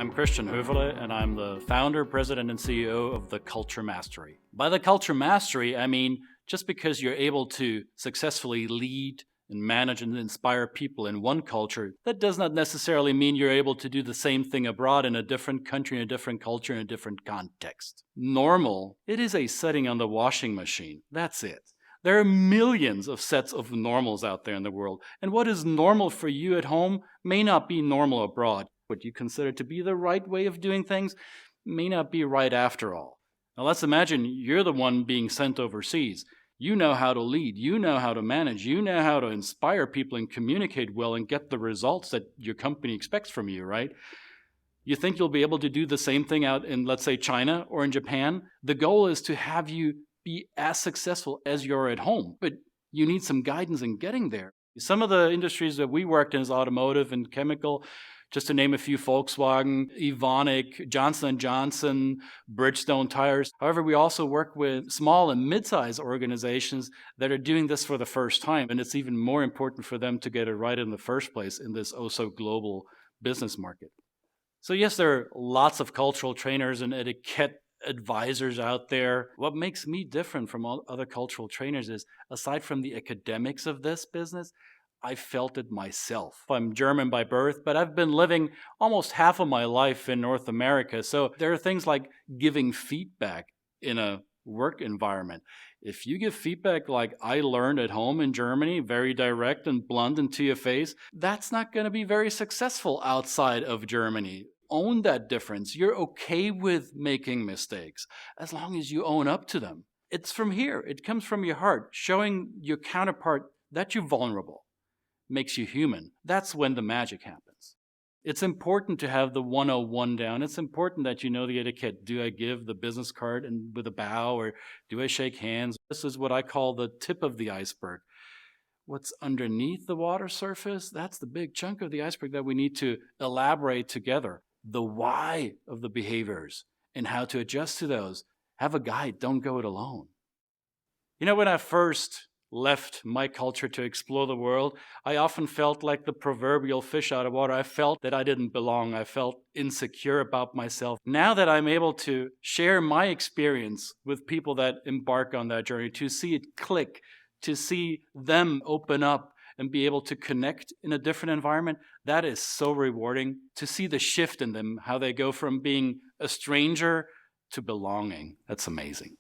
I'm Christian Höverle, and I'm the founder, president, and CEO of the Culture Mastery. By the Culture Mastery, I mean just because you're able to successfully lead and manage and inspire people in one culture, that does not necessarily mean you're able to do the same thing abroad in a different country, in a different culture, in a different context. Normal, it is a setting on the washing machine. That's it. There are millions of sets of normals out there in the world, and what is normal for you at home may not be normal abroad. What you consider to be the right way of doing things may not be right after all. Now let's imagine you're the one being sent overseas. You know how to lead, you know how to manage, you know how to inspire people and communicate well and get the results that your company expects from you, right? You think you'll be able to do the same thing out in, let's say, China or in Japan? The goal is to have you be as successful as you're at home, but you need some guidance in getting there. Some of the industries that we worked in is automotive and chemical, just to name a few: Volkswagen, Evonik, Johnson & Johnson, Bridgestone Tires. However, we also work with small and mid-sized organizations that are doing this for the first time, and it's even more important for them to get it right in the first place in this oh-so-global business market. So yes, there are lots of cultural trainers and etiquette advisors out there. What makes me different from all other cultural trainers is, aside from the academics of this business, I felt it myself. I'm German by birth, but I've been living almost half of my life in North America. So there are things like giving feedback in a work environment. If you give feedback like I learned at home in Germany, very direct and blunt and to your face, that's not going to be very successful outside of Germany. Own that difference. You're okay with making mistakes as long as you own up to them. It's from here. It comes from your heart. Showing your counterpart that you're vulnerable makes you human. That's when the magic happens. It's important to have the 101 down. It's important that you know the etiquette. Do I give the business card and with a bow, or do I shake hands? This is what I call the tip of the iceberg. What's underneath the water surface, that's the big chunk of the iceberg that we need to elaborate together. The why of the behaviors and how to adjust to those. Have a guide. Don't go it alone. You know, when I first left my culture to explore the world, I often felt like the proverbial fish out of water. I felt that I didn't belong. I felt insecure about myself. Now that I'm able to share my experience with people that embark on that journey, to see it click, to see them open up and be able to connect in a different environment, that is so rewarding. To see the shift in them, how they go from being a stranger to belonging. That's amazing.